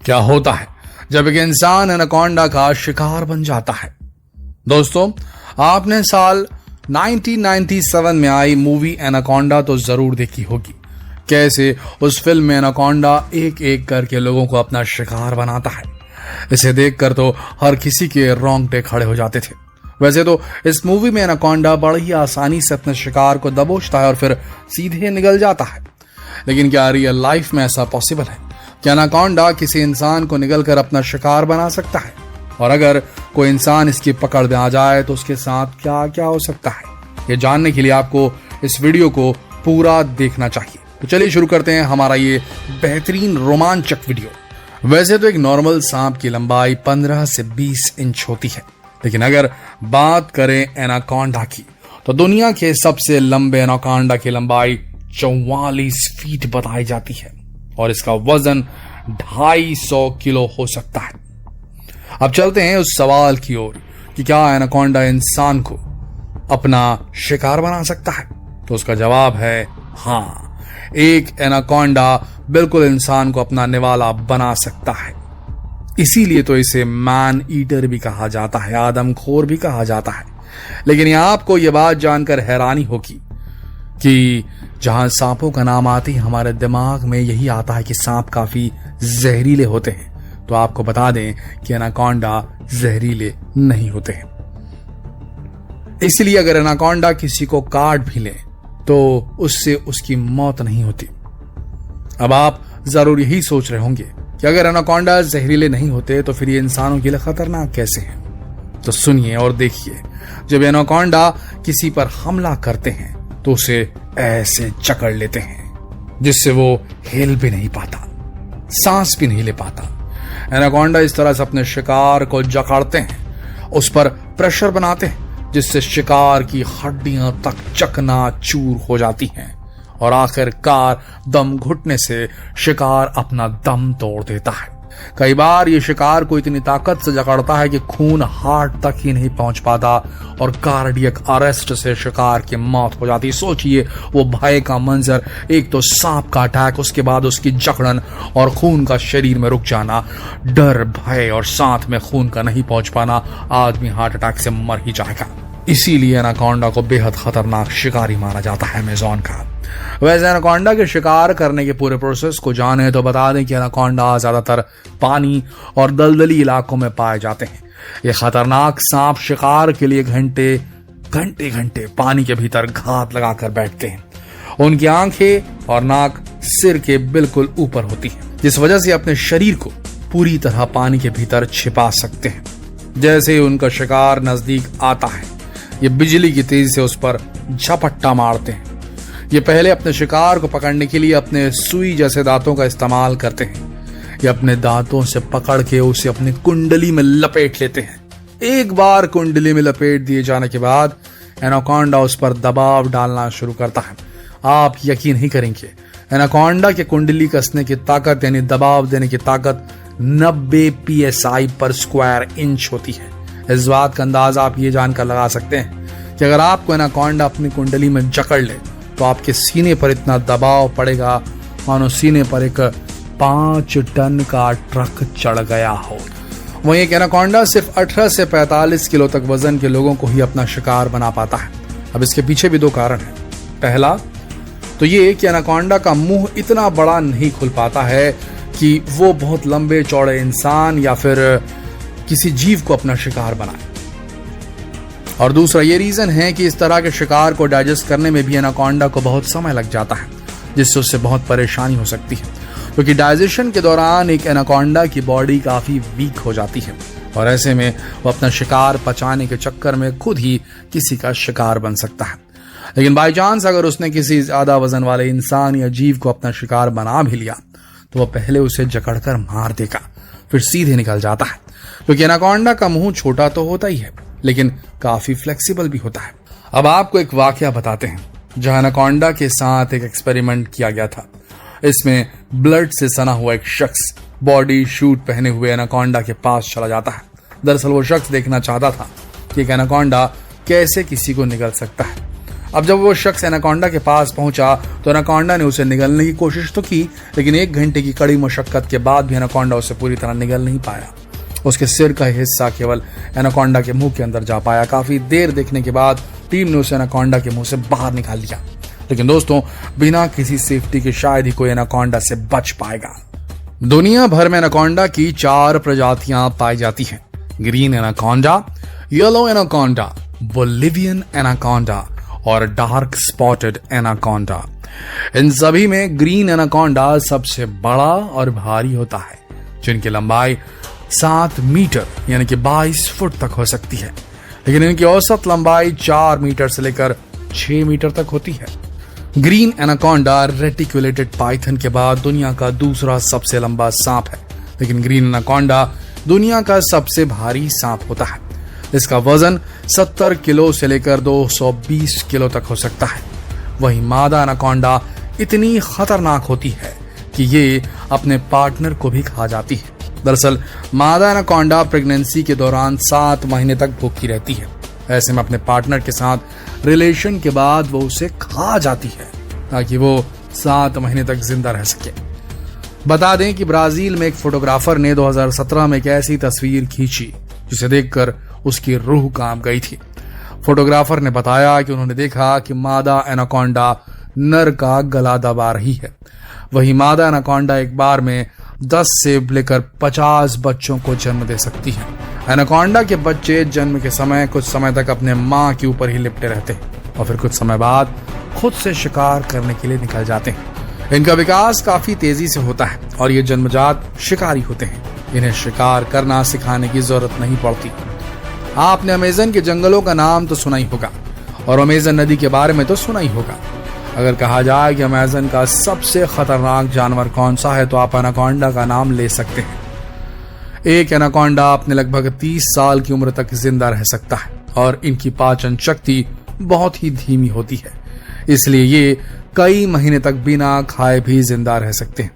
क्या होता है जब एक इंसान एनाकोंडा का शिकार बन जाता है। दोस्तों, आपने साल 1997 में आई मूवी एनाकोंडा तो जरूर देखी होगी। कैसे उस फिल्म में एनाकोंडा एक एक करके लोगों को अपना शिकार बनाता है। इसे देखकर तो हर किसी के रोंगटे खड़े हो जाते थे। वैसे तो इस मूवी में एनाकोंडा बड़ी आसानी से अपने शिकार को दबोचता है और फिर सीधे निकल जाता है। लेकिन क्या रियल लाइफ में ऐसा पॉसिबल है? क्या एनाकोंडा किसी इंसान को निगलकर अपना शिकार बना सकता है? और अगर कोई इंसान इसकी पकड़ में आ जाए तो उसके साथ क्या क्या हो सकता है? ये जानने के लिए आपको इस वीडियो को पूरा देखना चाहिए। तो चलिए शुरू करते हैं हमारा ये बेहतरीन रोमांचक वीडियो। वैसे तो एक नॉर्मल सांप की लंबाई 15 से 20 इंच होती है, लेकिन अगर बात करें एनाकोंडा की तो दुनिया के सबसे लंबे एनाकोंडा की लंबाई 44 फीट बताई जाती है और इसका वजन 250 किलो हो सकता है। अब चलते हैं उस सवाल की ओर कि क्या एनाकोंडा इंसान को अपना शिकार बना सकता है? तो उसका जवाब है हाँ। एक एनाकोंडा बिल्कुल इंसान को अपना निवाला बना सकता है। इसीलिए तो इसे मैन ईटर भी कहा जाता है, आदमखोर भी कहा जाता है। लेकिन यहां आपको यह बात जानकर हैरानी होगी कि जहां सांपों का नाम आते ही हमारे दिमाग में यही आता है कि सांप काफी जहरीले होते हैं। तो आपको बता दें कि एनाकोंडा जहरीले नहीं होते हैं। इसलिए अगर एनाकोंडा किसी को काट भी ले तो उससे उसकी मौत नहीं होती। अब आप जरूर यही सोच रहे होंगे कि अगर एनाकोंडा जहरीले नहीं होते तो फिर ये इंसानों के लिए खतरनाक कैसे हैं? तो सुनिए और देखिए। जब एनाकोंडा किसी पर हमला करते हैं तो उसे ऐसे जकड़ लेते हैं जिससे वो हिल भी नहीं पाता, सांस भी नहीं ले पाता। एनाकोंडा इस तरह से अपने शिकार को जकड़ते हैं, उस पर प्रेशर बनाते हैं जिससे शिकार की हड्डियां तक चकनाचूर हो जाती हैं और आखिरकार दम घुटने से शिकार अपना दम तोड़ देता है। कई बार ये शिकार को इतनी ताकत से जकड़ता है कि खून हार्ट तक ही नहीं पहुंच पाता और कार्डियक अरेस्ट से शिकार की मौत हो जाती। सोचिए वो भय का मंजर, एक तो सांप का अटैक, उसके बाद उसकी जकड़न और खून का शरीर में रुक जाना, डर, भय और साथ में खून का नहीं पहुंच पाना। आदमी हार्ट अटैक से मर ही जाएगा। इसीलिए एनाकोंडा को बेहद खतरनाक शिकारी माना जाता है अमेज़न का। वैसे एनाकोंडा के शिकार करने के पूरे प्रोसेस को जाने तो बता दें कि एनाकोंडा ज्यादातर पानी और दलदली इलाकों में पाए जाते हैं। ये खतरनाक सांप शिकार के लिए घंटे घंटे पानी के भीतर घात लगाकर बैठते हैं। उनकी आंखें और नाक सिर के बिल्कुल ऊपर होती है, जिस वजह से अपने शरीर को पूरी तरह पानी के भीतर छिपा सकते हैं। जैसे ही उनका शिकार नजदीक आता है, ये बिजली की तेजी से उस पर झपट्टा मारते हैं। ये पहले अपने शिकार को पकड़ने के लिए अपने सुई जैसे दांतों का इस्तेमाल करते हैं। ये अपने दांतों से पकड़ के उसे अपनी कुंडली में लपेट लेते हैं। एक बार कुंडली में लपेट दिए जाने के बाद एनाकोंडा उस पर दबाव डालना शुरू करता है। आप यकीन नहीं करेंगे, एनाकोंडा के कुंडली कसने की ताकत यानी दबाव देने की ताकत 90 PSI पर स्क्वायर इंच होती है। इस बात का अंदाजा आप ये जानकर लगा सकते हैं कि अगर आपको एनाकोंडा अपनी कुंडली में जकड़ ले तो आपके सीने पर इतना दबाव पड़ेगा मानो सीने पर एक 5 टन का ट्रक चढ़ गया हो। वहीं एक एनाकोंडा सिर्फ 18 से 45 किलो तक वजन के लोगों को ही अपना शिकार बना पाता है। अब इसके पीछे भी 2 कारण हैं। पहला तो ये कि एनाकोंडा का मुंह इतना बड़ा नहीं खुल पाता है कि वो बहुत लंबे चौड़े इंसान या फिर किसी जीव को अपना शिकार बनाए। और दूसरा ये रीजन है कि इस तरह के शिकार को डाइजेस्ट करने में भी एनाकोंडा को बहुत समय लग जाता है, जिससे उससे बहुत परेशानी हो सकती है, क्योंकि डाइजेशन के दौरान एक एनाकोंडा की बॉडी काफी वीक हो जाती है और ऐसे में वो अपना शिकार पचाने के चक्कर में खुद ही किसी का शिकार बन सकता है। लेकिन बाई चांस अगर उसने किसी ज्यादा वजन वाले इंसान या जीव को अपना शिकार बना भी लिया तो वह पहले उसे जकड़कर मार देगा, फिर सीधे निकल जाता है। क्योंकि एनाकोंडा का मुंह छोटा तो होता ही है, लेकिन काफी फ्लेक्सिबल भी होता है। अब आपको एक वाकया बताते हैं जहां एनाकोंडा के साथ एक एक्सपेरिमेंट किया गया था। इसमें ब्लड से सना हुआ एक शख्स बॉडी शूट पहने हुए एनाकोंडा के पास चला जाता है। दरअसल वो शख्स देखना चाहता था कि एक एनाकोंडा कैसे किसी को निगल सकता है। अब जब वो शख्स एनाकोंडा के पास पहुंचा तो एनाकोंडा ने उसे निगलने की कोशिश तो की, लेकिन 1 घंटे की कड़ी मशक्कत के बाद भी एनाकोंडा उसे पूरी तरह निगल नहीं पाया। उसके सिर का हिस्सा केवल एनाकोंडा के मुंह के अंदर जा पाया। काफी देर देखने के बाद टीम ने उसे एनाकोंडा के मुंह से बाहर निकाल लिया, लेकिन दोस्तों बिना किसी सेफ्टी के शायद ही कोई एनाकोंडा से बच पाएगा। दुनिया भर में एनाकोंडा की 4 प्रजातियां पाई जाती हैं: green anaconda, yellow anaconda, Bolivian anaconda और डार्क स्पॉटेड एनाकोंडा। इन सभी में ग्रीन एनाकोंडा सबसे बड़ा और भारी होता है, जिनकी लंबाई 7 मीटर यानी कि 22 फुट तक हो सकती है, लेकिन इनकी औसत लंबाई 4 मीटर से लेकर 6 मीटर तक होती है। ग्रीन एनाकोंडा रेटिकुलेटेड पाइथन के बाद दुनिया का दूसरा सबसे लंबा सांप है, लेकिन ग्रीन एनाकोंडा दुनिया का सबसे भारी सांप होता है। इसका वजन 70 किलो से लेकर 220 किलो तक हो सकता है। वहीं मादा एनाकोंडा इतनी खतरनाक होती है कि ये अपने पार्टनर को भी खा जाती है। दरअसल मादा एनाकोंडा प्रेगनेंसी के दौरान 7 महीने तक भूखी रहती है। ऐसे में अपने पार्टनर के साथ रिलेशन के बाद वो उसे खा जाती है ताकि वो 7 महीने तक जिंदा रह सके। बता दें कि ब्राजील में एक फोटोग्राफर ने 2017 में एक ऐसी तस्वीर खींची जिसे देखकर उसकी रूह कांप गई थी। फोटोग्राफर ने बताया कि उन्होंने देखा कि मादा एनाकोंडा नर का गला दबा रही है। वही मादा एनाकोंडा एक बार में 10 से लेकर 50 बच्चों को जन्म दे सकती है। एनाकोंडा के बच्चे जन्म के समय कुछ समय तक अपने मां के ऊपर ही लिपटे रहते हैं और फिर कुछ समय बाद खुद से शिकार करने के लिए निकल जाते हैं। इनका विकास काफी तेजी से होता है और ये जन्मजात शिकारी होते हैं। इन्हें शिकार करना सिखाने की जरूरत नहीं पड़ती। आपने अमेज़न के जंगलों का नाम तो सुना ही होगा और अमेज़न नदी के बारे में तो सुना ही होगा। अगर कहा जाए कि अमेज़न का सबसे खतरनाक जानवर कौन सा है तो आप एनाकोंडा का नाम ले सकते हैं। एक एनाकोंडा अपने लगभग 30 साल की उम्र तक जिंदा रह सकता है और इनकी पाचन शक्ति बहुत ही धीमी होती है, इसलिए ये कई महीने तक बिना खाए भी जिंदा रह सकते हैं।